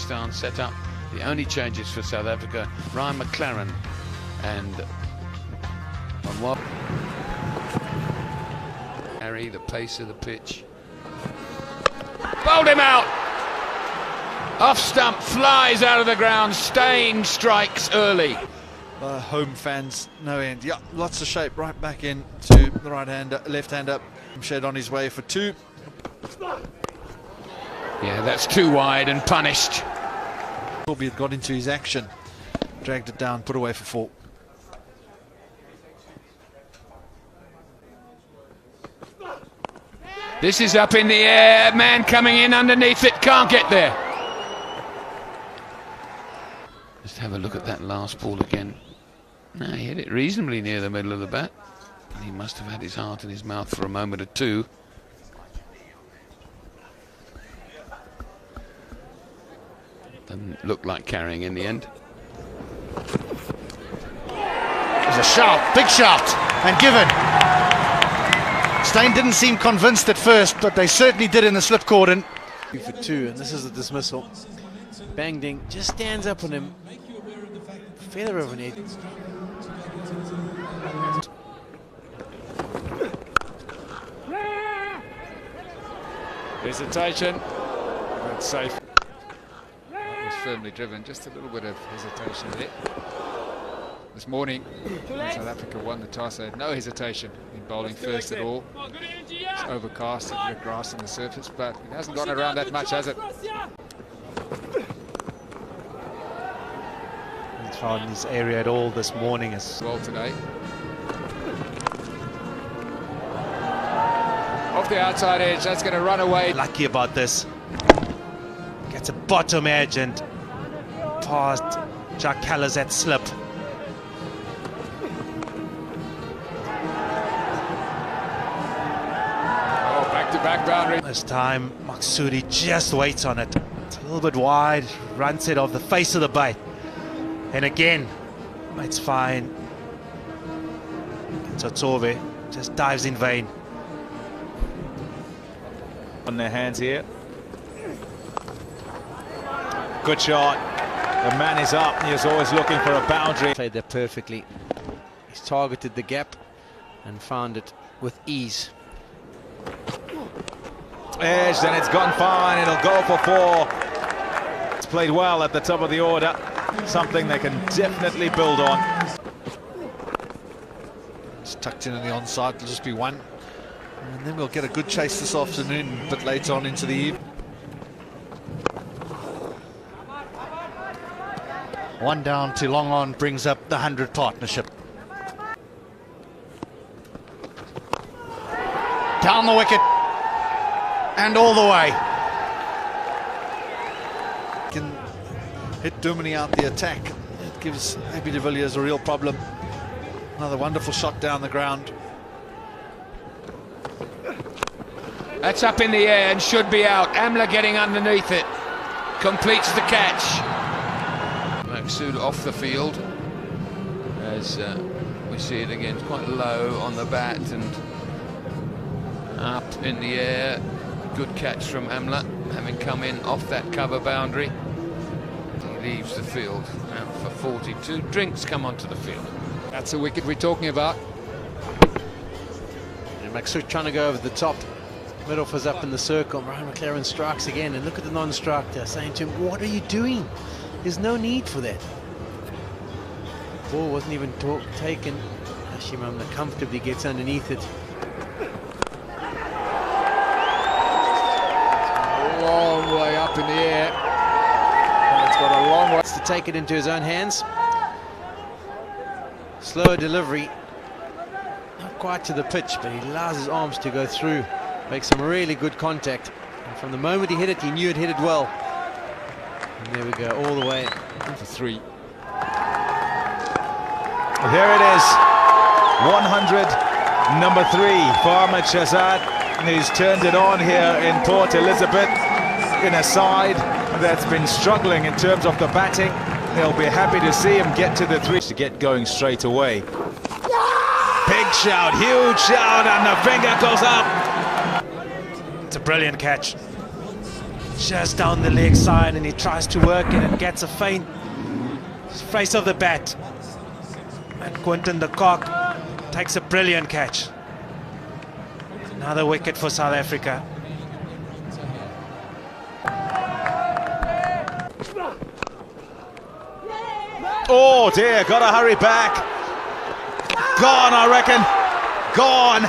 Pakistan set up. The only changes for South Africa, Ryan McLaren and on what? Harry, the pace of the pitch. Bowled him out! Off stump, flies out of the ground, Steyn strikes early. Home fans, no end. Yeah, lots of shape right back in to the right hander, left hander. Shed on his way for two. Yeah, that's too wide and punished. Corby had got into his action, dragged it down, put away for four. This is up in the air, man coming in underneath it, can't get there. Just have a look at that last ball again. No, he hit it reasonably near the middle of the bat. And he must have had his heart in his mouth for a moment or two. Doesn't look like carrying in the end. There's a shout, big shout, and given. Steyn didn't seem convinced at first, but they certainly did in the slip cordon. For two, and this is a dismissal. Bang Ding just stands up on him. Feather of an edge. Hesitation, but safe. That was firmly driven, just a little bit of hesitation there. This morning, when South Africa won the toss, they had no hesitation in bowling first at all. It's overcast and the grass on the surface, but it hasn't gone around that much, has it? He's found his area at all this morning as well today. Off the outside edge, that's going to run away. Lucky about this. Gets a bottom edge and past Jack Callis at slip. Oh, back-to-back boundary. This time, Maksudi just waits on it. It's a little bit wide, runs it off the face of the bait. And again, it's fine. Tsotsobe just dives in vain. On their hands here. Good shot. The man is up. He is always looking for a boundary. Played that perfectly. He's targeted the gap and found it with ease. Edge, then it's gone fine. It'll go for four. It's played well at the top of the order. Something they can definitely build on. It's tucked in on the onside. It'll just be one. And then we'll get a good chase this afternoon, a bit later on into the evening. One down to long on brings up the 100 partnership. Down the wicket and all the way. Can hit Duminy out the attack. It gives Abby de Villiers a real problem. Another wonderful shot down the ground. That's up in the air and should be out. Amla getting underneath it. Completes the catch. Maksud off the field. As we see it again, it's quite low on the bat and up in the air. Good catch from Amla, having come in off that cover boundary. He leaves the field out for 42. Drinks come onto the field. That's the wicket we're talking about. And Maksud trying to go over the top. Midoff was up in the circle. Ryan McLaren strikes again, and look at the non-strike there, saying to him, what are you doing? There's no need for that. Ball wasn't even taken. Hashim Amla comfortably gets underneath it. A long way up in the air. And it's got a long way to take it into his own hands. Slower delivery. Not quite to the pitch, but he allows his arms to go through. Makes some really good contact. And from the moment he hit it, he knew it hit it well. And there we go, all the way for three. There it is. 100, number 3 for Ahmed Shahzad, who's turned it on here in Port Elizabeth in a side that's been struggling in terms of the batting. They'll be happy to see him get to the 3 to get going straight away. Big shout, huge shout, and the finger goes up. It's a brilliant catch. just down the leg side, and he tries to work it and gets a feint face of the bat. And Quinton de Kock takes a brilliant catch. Another wicket for South Africa. Oh dear, gotta hurry back. Gone, I reckon. Gone.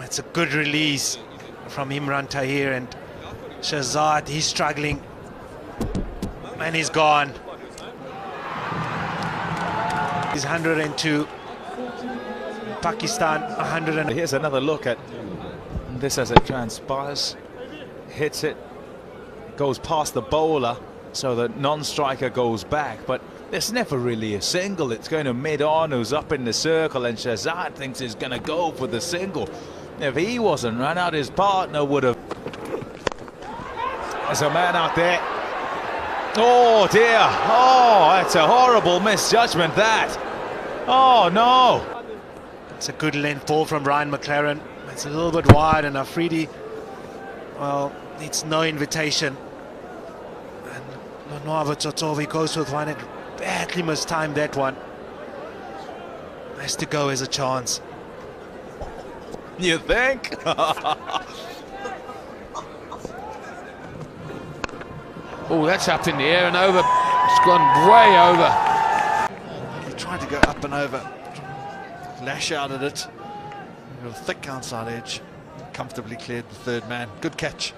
It's a good release from Imran Tahir, and Shahzad, he's struggling. And he's gone. He's 102. Pakistan 100. Here's another look at this as it transpires. Hits it, goes past the bowler, so the non-striker goes back, but there's never really a single. It's going to mid-on, who's up in the circle, and Shahzad thinks he's going to go for the single. If he wasn't run out, his partner would have. There's a man out there. Oh dear, oh, that's a horrible misjudgment, that. Oh no. It's a good length ball from Ryan McLaren. It's a little bit wide, and Afridi, well, needs no invitation. And Lonwabo Totovi goes with one and badly mistimed that one. Has to go as a chance. You think? Oh, that's up in the air and over. It's gone way over. He tried to go up and over, lash out at it. A thick outside edge, comfortably cleared the third man. Good catch.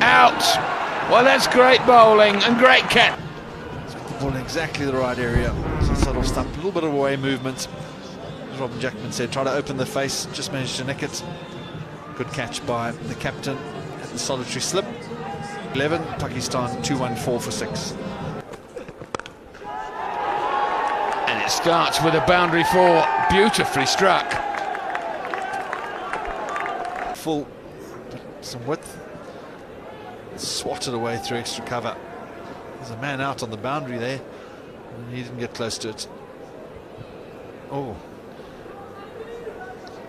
Out. Well, that's great bowling and great catch. The ball in exactly the right area. So sort of stump, a little bit of away movement. As Robin Jackman said, try to open the face, just managed to nick it. Good catch by the captain at the solitary slip. 11, Pakistan 214 for 6. And it starts with a boundary four, beautifully struck. Full, some width. Swatted away through extra cover. There's a man out on the boundary there, and he didn't get close to it. Oh,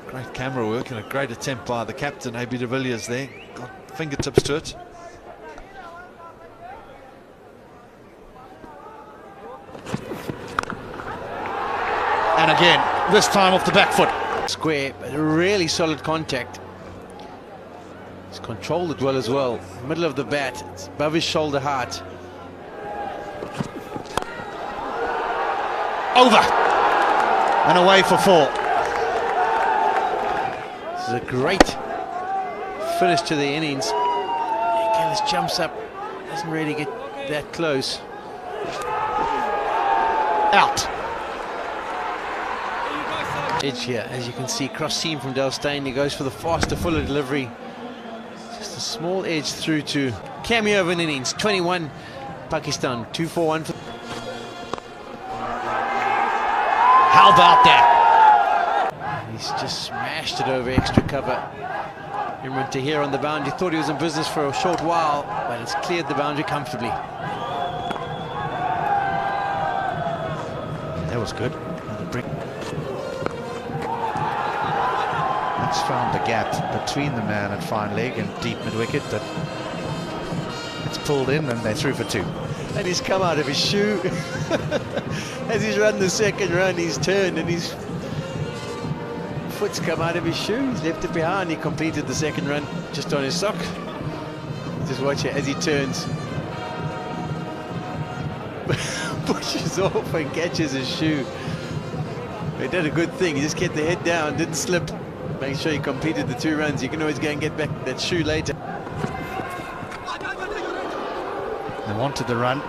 great camera work and a great attempt by the captain, A.B. de Villiers there. Got fingertips to it. And again, this time off the back foot. Square, but really solid contact. He's controlled it well as well. Middle of the bat, it's above his shoulder height. Over. And away for 4. This is a great finish to the innings. Gallis jumps up, doesn't really get that close. Out. Edge here, as you can see, cross seam from Dale Steyn. He goes for the faster, fuller delivery. Just a small edge through to cameo of an innings. 21 Pakistan, 2-4-1 for. How about that? He's just smashed it over extra cover. Imran Tahir on the boundary, thought he was in business for a short while, but it's cleared the boundary comfortably. That was good. It's found the gap between the man and fine leg and deep mid-wicket, but it's pulled in and they're through for 2. And he's come out of his shoe. As he's run the second run, he's turned and his foot's come out of his shoe. He's left it behind. He completed the second run just on his sock. Just watch it as he turns. Pushes off and catches his shoe. He did a good thing. He just kept the head down, didn't slip. Make sure he completed the 2 runs. You can always go and get back that shoe later. They wanted the run.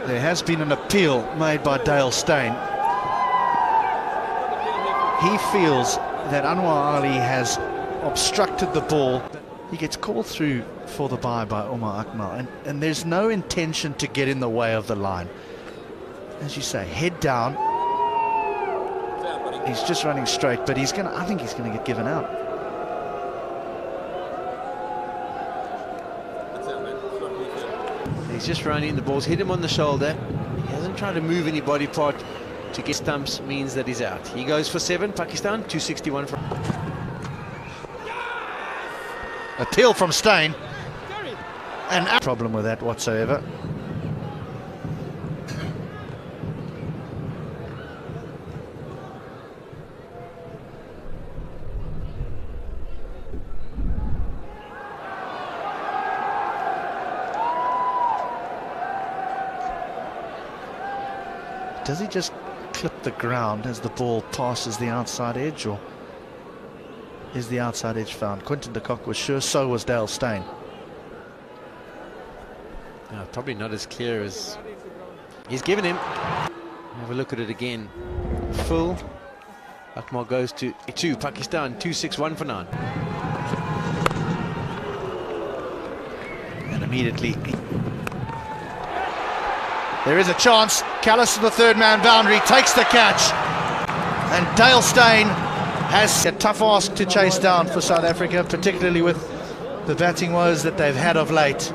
There has been an appeal made by Dale Steyn. He feels that Anwar Ali has obstructed the ball. He gets called through for the bye by Omar Akmal, and there's no intention to get in the way of the line. As you say, head down. He's just running straight, but I think he's gonna get given out. He's just running, the ball's hit him on the shoulder. He hasn't try to move any body part to get stumps means that he's out. He goes for 7, Pakistan, 261 from... Appeal from Steyn. And no problem with that whatsoever. Does he just clip the ground as the ball passes the outside edge, or is the outside edge found? Quinton de Kock was sure, so was Dale Steyn. No, probably not as clear as he's given him. Have a look at it again. Full. Akmal goes to 2, Pakistan, 261 for 9. And immediately there is a chance. Callis to the third man boundary, takes the catch, and Dale Steyn has a tough ask to chase down for South Africa, particularly with the batting woes that they've had of late.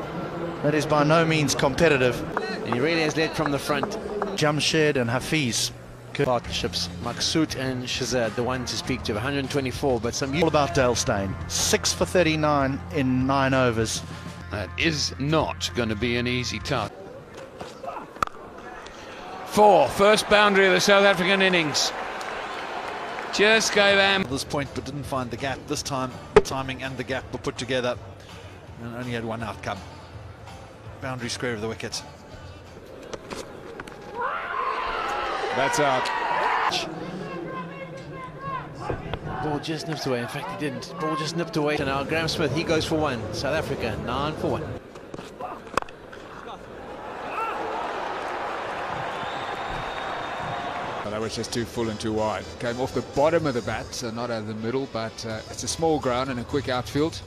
That is by no means competitive. And he really has led from the front. Jamshed and Hafiz. Partnerships, Maksud and Shazad, the one to speak to, 124, but some... All about Dale Steyn. 6 for 39 in 9 overs. That is not going to be an easy task. 4, first boundary of the South African innings. Just gave Am This point, but didn't find the gap. This time, timing and the gap were put together and only had one outcome. Boundary square of the wicket. That's out. Ball just nipped away. In fact, he didn't. Ball just nipped away. And now Graham Smith, he goes for 1. South Africa, 9 for 1. That was just too full and too wide. Came off the bottom of the bat, so not out of the middle, but it's a small ground and a quick outfield.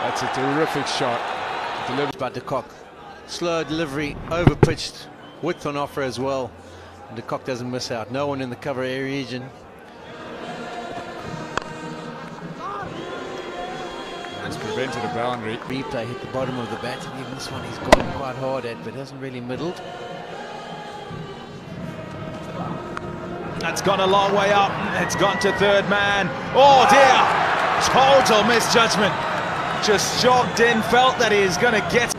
That's a terrific shot. Delivered by de Kock. Slow delivery, over pitched, width on offer as well. And de Kock doesn't miss out. No one in the cover area region. It's prevented a boundary. Replay hit the bottom of the bat, and even this one he's gone quite hard at, but hasn't really middled. That's gone a long way up. It's gone to third man. Oh dear! Total misjudgment. Just jogged in, felt that he's going to get.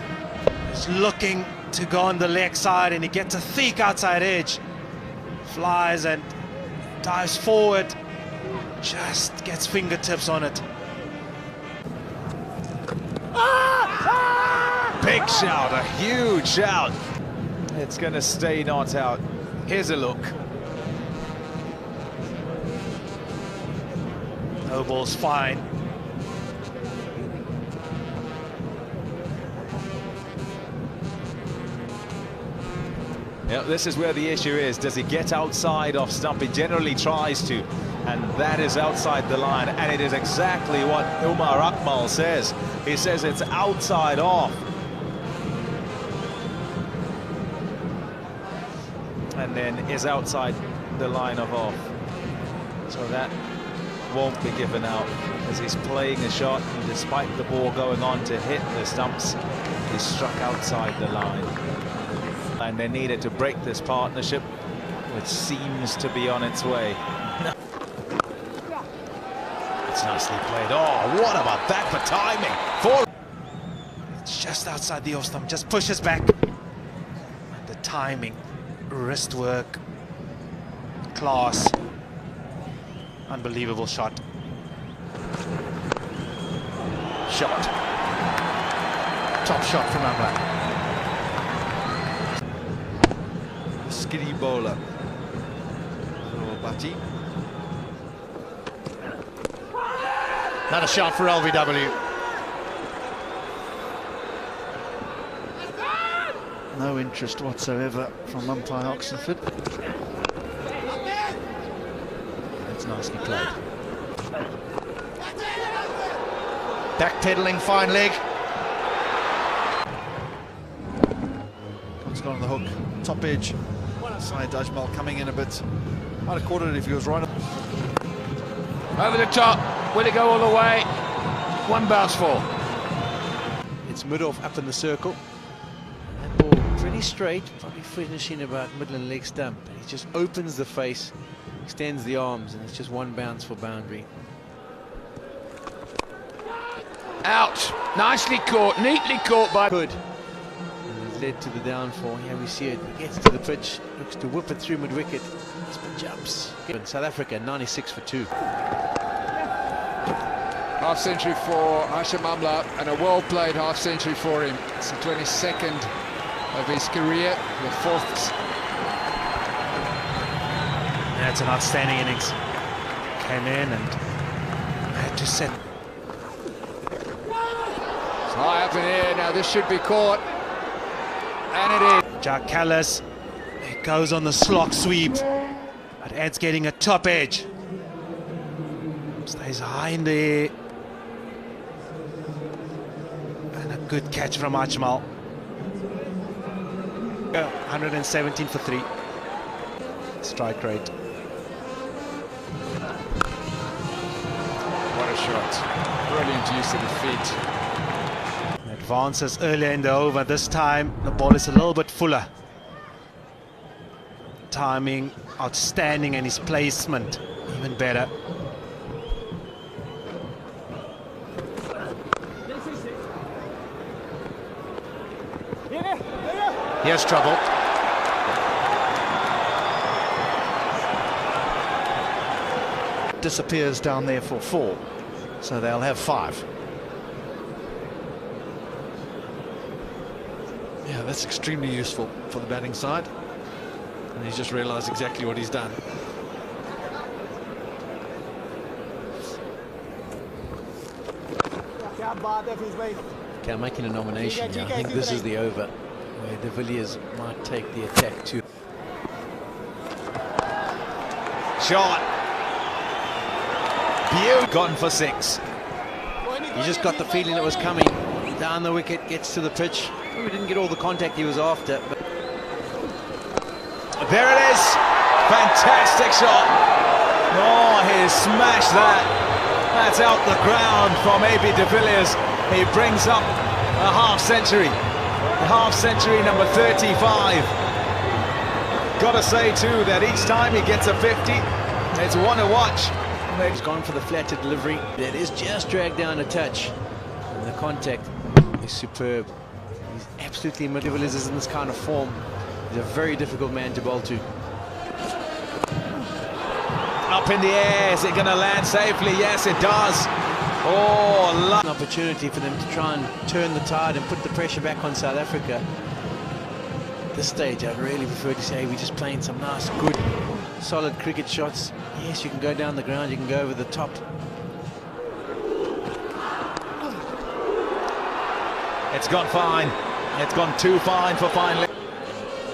He's looking to go on the leg side, and he gets a thick outside edge. Flies and dives forward. Just gets fingertips on it. Big shout, a huge shout. It's going to stay not out. Here's a look. No ball's fine. Yeah, this is where the issue is. Does he get outside off stump? He generally tries to, and that is outside the line, and it is exactly what Umar Akmal says. He says it's outside off. And then is outside the line of off. So that won't be given out as he's playing a shot, and despite the ball going on to hit the stumps, he struck outside the line. And they needed to break this partnership, which seems to be on its way. It's nicely played. Oh, what about that for timing? It's just outside the off stump, just pushes back. And the timing, wrist work, class. Unbelievable shot. Shot. Top shot from Amla. Skiddy bowler. Batty. Another shot for LBW. No interest whatsoever from umpire Oxenford. That's nicely played. Backpedaling, fine leg. It's gone on the hook. Top edge. Side Ajmal coming in a bit. Might have caught it if he was right. Over the top. Will it go all the way? One bounce fall. It's Mudorf up in the circle. That ball pretty straight, probably finishing about middle and leg stump. He just opens the face, extends the arms, and it's just one bounce for boundary. Out. Nicely caught, neatly caught by... Good. And it led to the downfall. Here we see it. He gets to the pitch, looks to whip it through mid-wicket. Jumps. South Africa, 96 for 2. Half century for Hashim Amla, and a well-played half century for him. It's the 22nd of his career, the 4th. That's an outstanding innings. Came in and had to set. It's high up in the air now. This should be caught, and it is. Jack Callis, it goes on the slog sweep. But Ed's getting a top edge. Stays high in the air. And a good catch from Ajmal. 117 for 3. Strike rate. What a shot. Brilliant use of the feet. Advances earlier in the over. This time the ball is a little bit fuller. Timing outstanding, and his placement even better. Here's trouble. Disappears down there for 4, so they'll have 5. Yeah, that's extremely useful for the batting side. And he's just realised exactly what he's done. Okay, I'm making a nomination here. I think this is the over where De Villiers might take the attack too. Shot. Beaut gone for 6. You just got the feeling it was coming. Down the wicket, gets to the pitch. We didn't get all the contact he was after, but There it is. Fantastic shot. Oh, he smashed that. That's out the ground from A.B. de Villiers. He brings up a half century. Half century number 35. Gotta say too that each time he gets a 50, it's one to watch. he's gone for the flatter delivery. It is just dragged down a touch. And the contact is superb. He's absolutely De Villiers is in this kind of form. He's a very difficult man to bowl to. Up in the air, is it going to land safely? Yes, it does. Oh, An opportunity for them to try and turn the tide and put the pressure back on South Africa. At this stage, I'd really prefer to say we're just playing some nice, good, solid cricket shots. Yes, you can go down the ground, you can go over the top. it's gone fine. It's gone too fine for finally.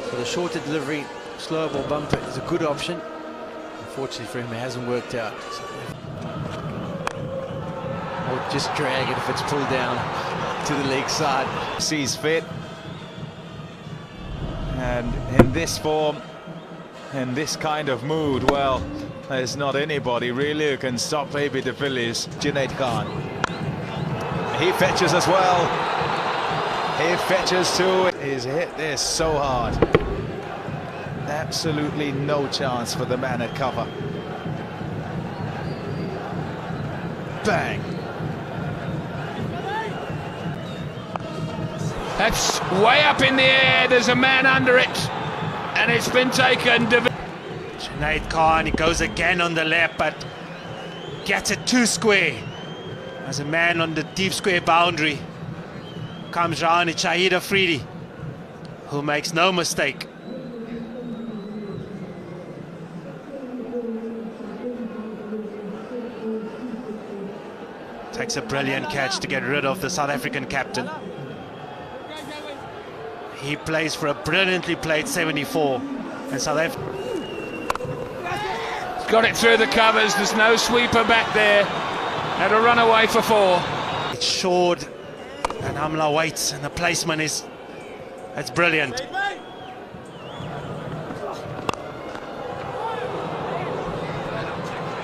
So the shorter delivery, slower ball bumper is a good option. Unfortunately for him, it hasn't worked out. Or just drag it if it's pulled down to the leg side. Sees fit. And in this form, in this kind of mood, well, there's not anybody really who can stop A.B. de Villiers. Junaid Khan. He fetches as well. He fetches too. He's hit this so hard. Absolutely no chance for the man at cover. Bang. That's way up in the air. There's a man under it, and it's been taken. Junaid Khan, he goes again on the left, but gets it too square. As a man on the deep square boundary comes round, it's Shahid Afridi, who makes no mistake. Takes a brilliant catch to get rid of the South African captain. He plays for a brilliantly played 74, and South Africa Got it through the covers. There's no sweeper back there. Had a run away for 4. it's short, and Amla waits, and the placement is, it's brilliant.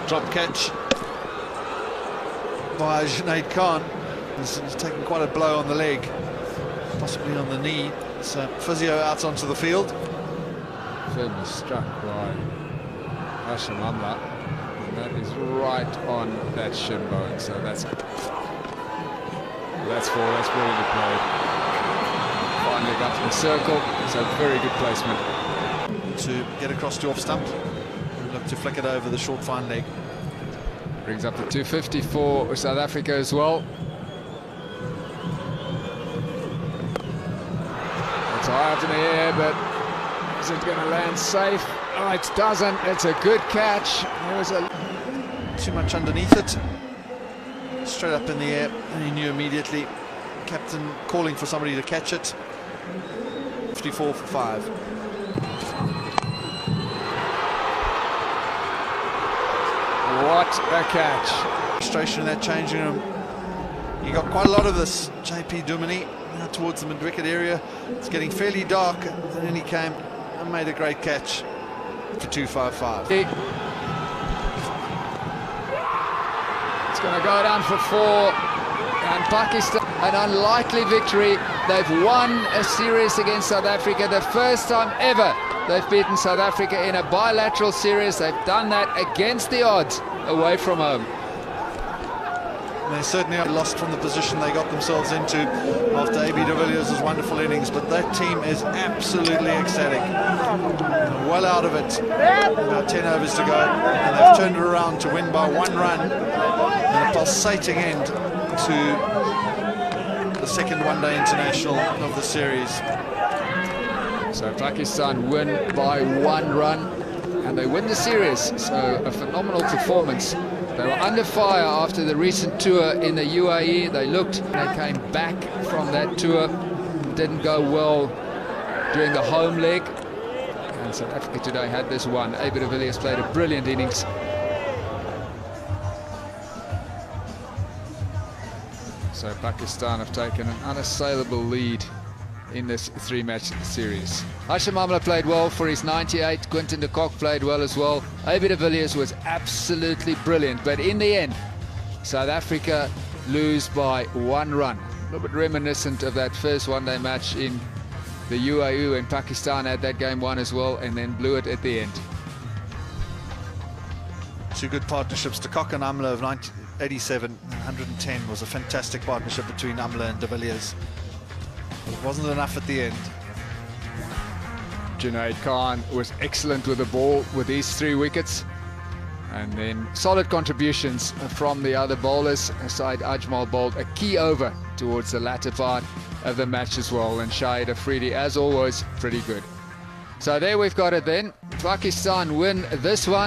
Drop catch. by Junaid Khan. He's taken quite a blow on the leg, possibly on the knee. So physio out onto the field. Firmly struck by Hashim Amla, and that is right on that shin bone. So that's four. That's brilliantly played. Finally got to the circle. So very good placement. To get across to off stump. Look to flick it over the short fine leg. Brings up the 250 for South Africa as well. It's high up in the air, but is it going to land safe? Oh, it doesn't. It's a good catch. There was Too much underneath it. Straight up in the air, and he knew immediately. Captain calling for somebody to catch it. 54 for 5. What a catch. Frustration in that changing room. He got quite a lot of this, JP Duminy, now towards the mid-wicket area. It's getting fairly dark, and then he came and made a great catch for 255. It's going to go down for 4, and Pakistan, an unlikely victory. They've won a series against South Africa, the first time ever they've beaten South Africa in a bilateral series. They've done that against the odds away from home. They certainly are lost from the position they got themselves into after AB de Villiers' wonderful innings, but that team is absolutely ecstatic. Well out of it. About 10 overs to go, and they've turned it around to win by 1 run and a pulsating end to the second one-day international of the series. So Pakistan win by 1 run, and they win the series. So a phenomenal performance. They were under fire after the recent tour in the UAE. They looked, they came back from that tour. Didn't go well during the home leg. And South Africa today had this one. AB de Villiers played a brilliant innings. So Pakistan have taken an unassailable lead in this 3-match series. Hashim Amla played well for his 98. Quinton de Kock played well as well. AB de Villiers was absolutely brilliant, but in the end, South Africa lose by 1 run. A little bit reminiscent of that first one-day match in the UAE when Pakistan had that game won as well, and then blew it at the end. Two good partnerships. De Kock and Amla of 87 and 110 was a fantastic partnership between Amla and de Villiers. It wasn't enough at the end. Junaid Khan was excellent with the ball with these 3 wickets, and then solid contributions from the other bowlers. Saeed Ajmal bowled a key over towards the latter part of the match as well, and Shahid Afridi, as always, pretty good. So there we've got it then. Pakistan win this one.